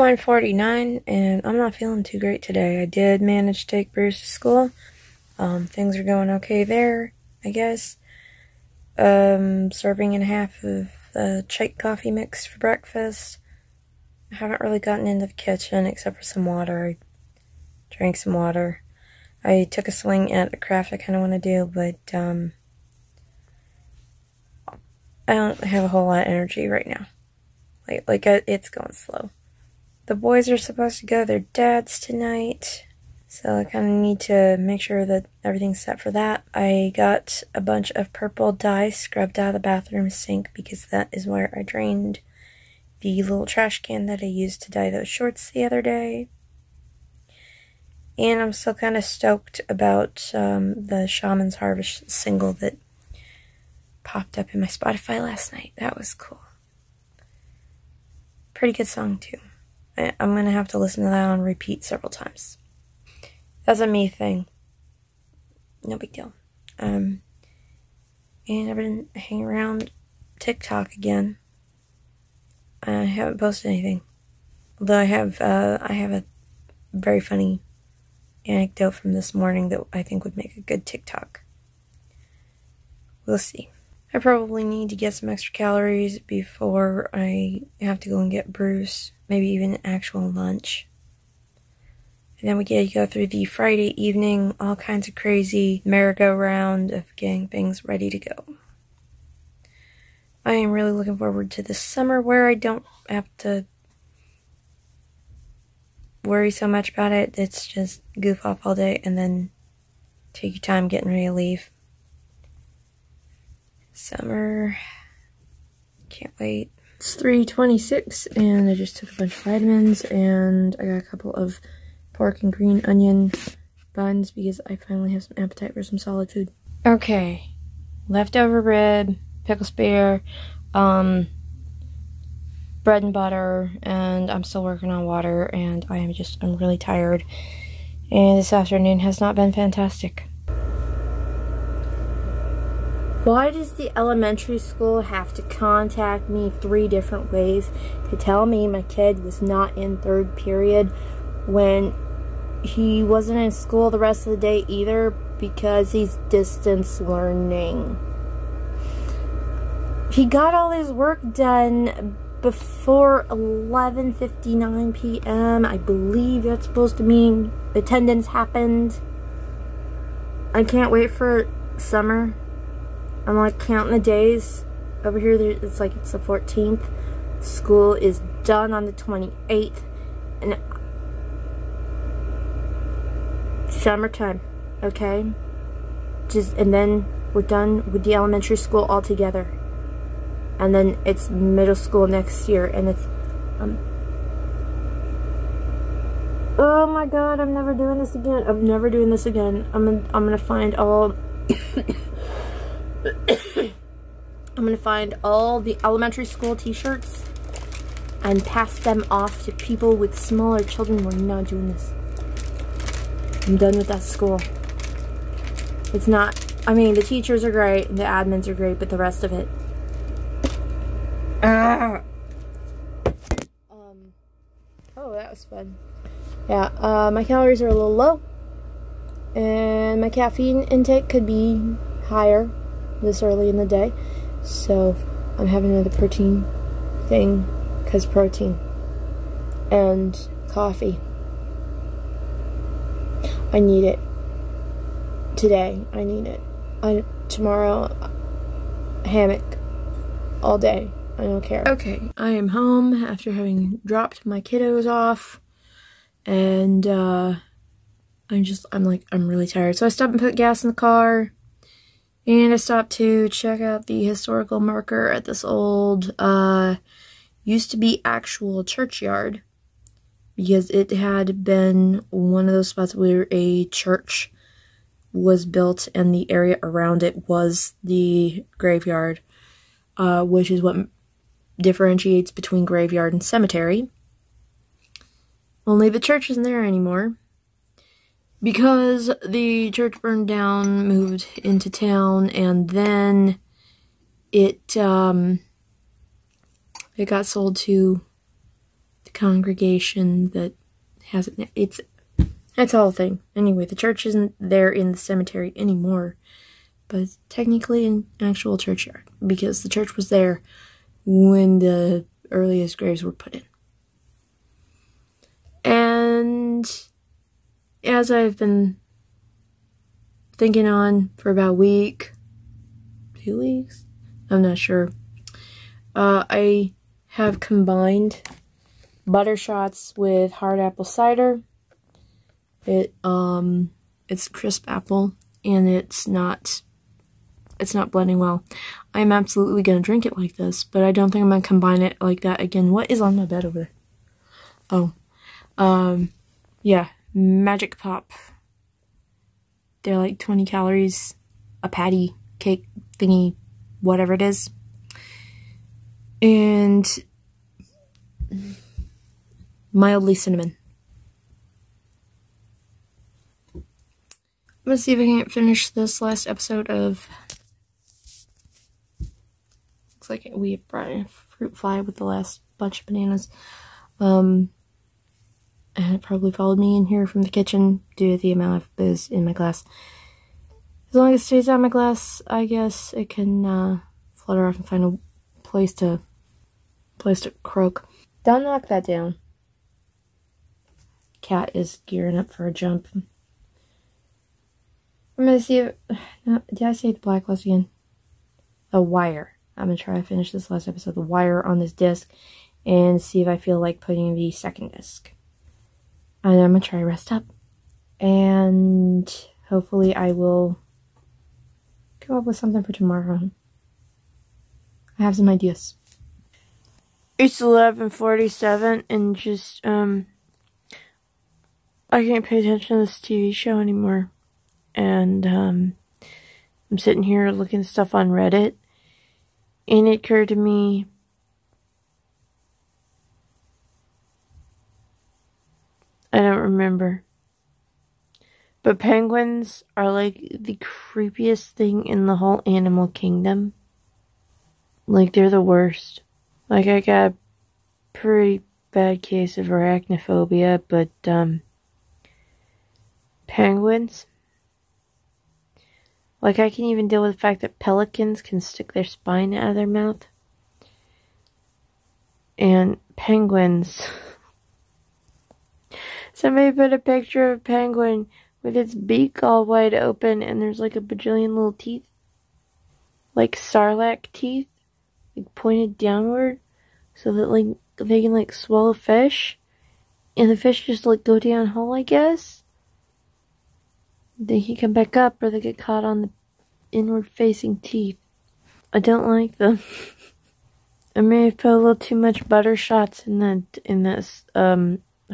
It's 1:49 and I'm not feeling too great today. I did manage to take Bruce to school. Things are going okay there, I guess. Serving in half of the chai coffee mix for breakfast. I haven't really gotten into the kitchen except for some water. I drank some water. I took a swing at a craft I kind of want to do, but I don't have a whole lot of energy right now. It's going slow. The boys are supposed to go to their dad's tonight, so I kind of need to make sure that everything's set for that. I got a bunch of purple dye scrubbed out of the bathroom sink because that is where I drained the little trash can that I used to dye those shorts the other day. And I'm still kind of stoked about the Shaman's Harvest single that popped up in my Spotify last night. That was cool. Pretty good song too. I'm going to have to listen to that on repeat several times. That's a me thing. No big deal. And I've been hanging around TikTok again. I haven't posted anything. Although I have a very funny anecdote from this morning that I think would make a good TikTok. We'll see. I probably need to get some extra calories before I have to go and get Bruce. Maybe even an actual lunch. And then we get to go through the Friday evening, all kinds of crazy merry-go-round of getting things ready to go. I am really looking forward to this summer where I don't have to worry so much about it. It's just goof off all day and then take your time getting ready to leave. Summer. Can't wait. It's 3:26 and I just took a bunch of vitamins and I got a couple of pork and green onion buns because I finally have some appetite for some solid food. Okay. Leftover rib, pickle spear, bread and butter, and I'm still working on water and I'm really tired. And this afternoon has not been fantastic. Why does the elementary school have to contact me 3 different ways to tell me my kid was not in 3rd period when he wasn't in school the rest of the day either because he's distance learning? He got all his work done before 11:59 p.m. I believe that's supposed to mean attendance happened. I can't wait for summer. I'm like counting the days. Over here, it's like it's the 14th. School is done on the 28th. And summertime, okay? And then we're done with the elementary school altogether. And then it's middle school next year. And it's, oh my God, I'm never doing this again. I'm never doing this again. I'm gonna find all... I'm gonna find all the elementary school t-shirts and pass them off to people with smaller children. We're not doing this. I'm done with that school. It's not, I mean, the teachers are great and the admins are great, but the rest of it. Oh, that was fun. Yeah, my calories are a little low and my caffeine intake could be higher this early in the day, so I'm having another protein thing because protein and coffee. I need it today. I need it. Tomorrow, hammock all day. I don't care. Okay, I am home after having dropped my kiddos off, and I'm really tired. So I stopped and put gas in the car. And I stopped to check out the historical marker at this old, used to be actual churchyard. Because it had been one of those spots where a church was built and the area around it was the graveyard. Which is what differentiates between graveyard and cemetery. Only the church isn't there anymore. Because the church burned down, moved into town, and then it got sold to congregation that has it. That's the whole thing. Anyway, the church isn't there in the cemetery anymore, but it's technically an actual churchyard because the church was there when the earliest graves were put in. And as I've been thinking on for about a week, 2 weeks, I'm not sure, I have combined butter shots with hard apple cider. It's crisp apple, and it's not blending well. I'm absolutely gonna drink it like this, but I don't think I'm gonna combine it like that again. What is on my bed over there? Oh, yeah, Magic Pop. They're like 20 calories, a patty cake thingy, whatever it is. And mildly cinnamon. I'm gonna see if I can finish this last episode of... Looks like we brought in a fruit fly with the last bunch of bananas. And it probably followed me in here from the kitchen due to the amount of booze in my glass. As long as it stays out of my glass, I guess it can flutter off and find a place to croak. Don't knock that down. Cat is gearing up for a jump. I'm gonna see if... No, did I say the blacklist again? The Wire. I'm gonna try to finish this last episode, The Wire, on this disc, and see if I feel like putting the second disc. And I'm gonna try to rest up. And hopefully I will come up with something for tomorrow. I have some ideas. It's 11:47 and just, I can't pay attention to this TV show anymore. And, I'm sitting here looking at stuff on Reddit. And it occurred to me, I don't remember, but penguins are like the creepiest thing in the whole animal kingdom. Like, they're the worst. Like, I got a pretty bad case of arachnophobia, but, penguins, like, I can even deal with the fact that pelicans can stick their spine out of their mouth. And penguins... Somebody put a picture of a penguin with its beak all wide open, and there's like a bajillion little teeth. Like Sarlacc teeth. Like pointed downward. So that like they can like swallow fish. And the fish just like go down whole, I guess. They can come back up, or they get caught on the inward facing teeth. I don't like them. I may have put a little too much butter shots in that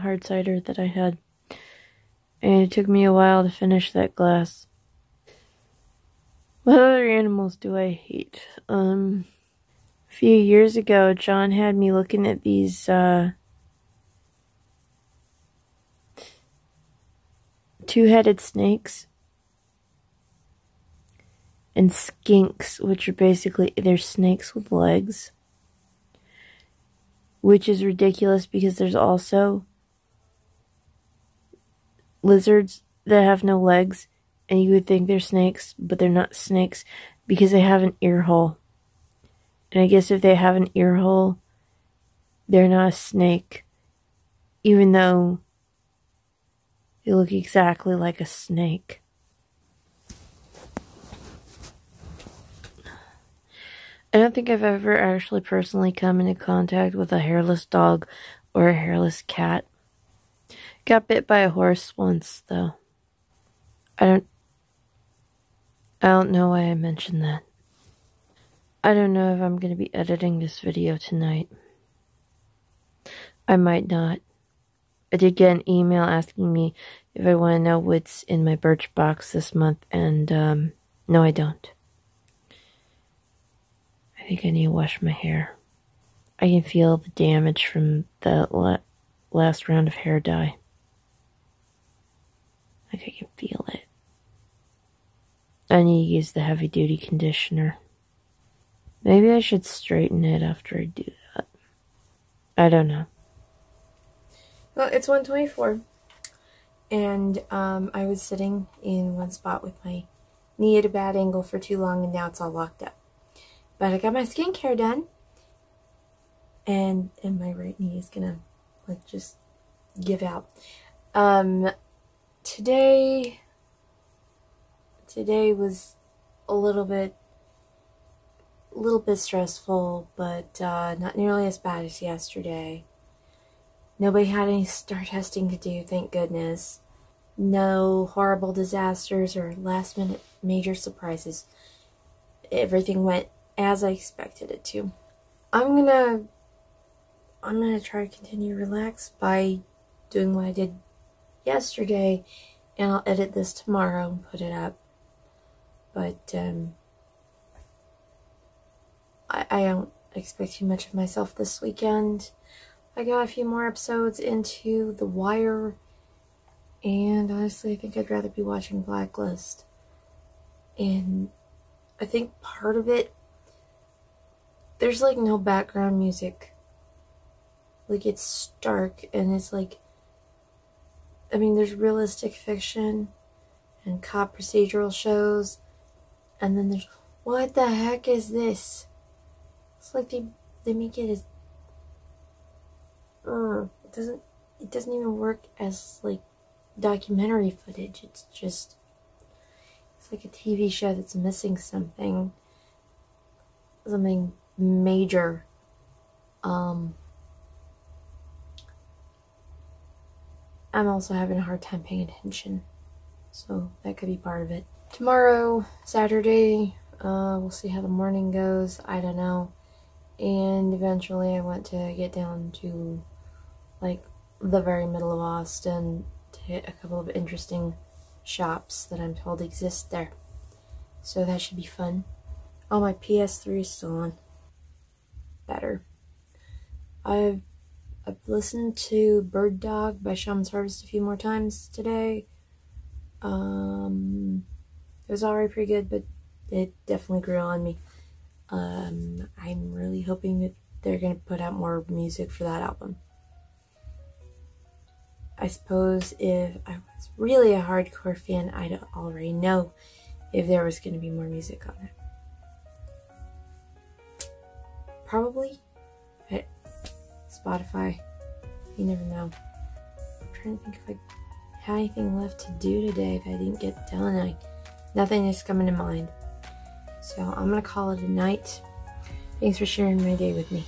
hard cider that I had. And it took me a while to finish that glass. What other animals do I hate? A few years ago, John had me looking at these two-headed snakes and skinks, which are basically, they're snakes with legs, which is ridiculous because there's also lizards that have no legs, and you would think they're snakes, but they're not snakes because they have an ear hole. And I guess if they have an ear hole, they're not a snake, even though they look exactly like a snake. I don't think I've ever actually personally come into contact with a hairless dog or a hairless cat. Got bit by a horse once, though. I don't know why I mentioned that. I don't know if I'm going to be editing this video tonight. I might not. I did get an email asking me if I want to know what's in my birch box this month, and no, I don't. I think I need to wash my hair. I can feel the damage from the last round of hair dye. Like, I can feel it. I need to use the heavy-duty conditioner. Maybe I should straighten it after I do that. I don't know. Well, it's 1:24, and I was sitting in one spot with my knee at a bad angle for too long, and now it's all locked up. But I got my skincare done, and my right knee is gonna like just give out. Today was a little bit stressful, but not nearly as bad as yesterday. Nobody had any star testing to do, thank goodness. No horrible disasters or last minute major surprises. Everything went as I expected it to. I'm gonna try to continue to relax by doing what I did yesterday, and I'll edit this tomorrow and put it up. But I don't expect too much of myself this weekend. I got a few more episodes into The Wire, and honestly I think I'd rather be watching Blacklist. And I think part of it, there's like no background music. Like, it's stark, and it's like, I mean, there's realistic fiction and cop procedural shows, and then there's, what the heck is this? It's like they make it as it doesn't even work as like documentary footage. It's like a TV show that's missing something major. I'm also having a hard time paying attention, so that could be part of it. Tomorrow, Saturday, we'll see how the morning goes. I don't know. And eventually I want to get down to like the very middle of Austin to hit a couple of interesting shops that I'm told exist there. So that should be fun. Oh, my PS3 is still on. Better. I've listened to Bird Dog by Shaman's Harvest a few more times today. It was already pretty good, but it definitely grew on me. I'm really hoping that they're going to put out more music for that album. I suppose if I was really a hardcore fan, I'd already know if there was going to be more music on it. Probably. But Spotify, you never know. I'm trying to think if I had anything left to do today that I didn't get done. Nothing is coming to mind. So I'm going to call it a night. Thanks for sharing my day with me.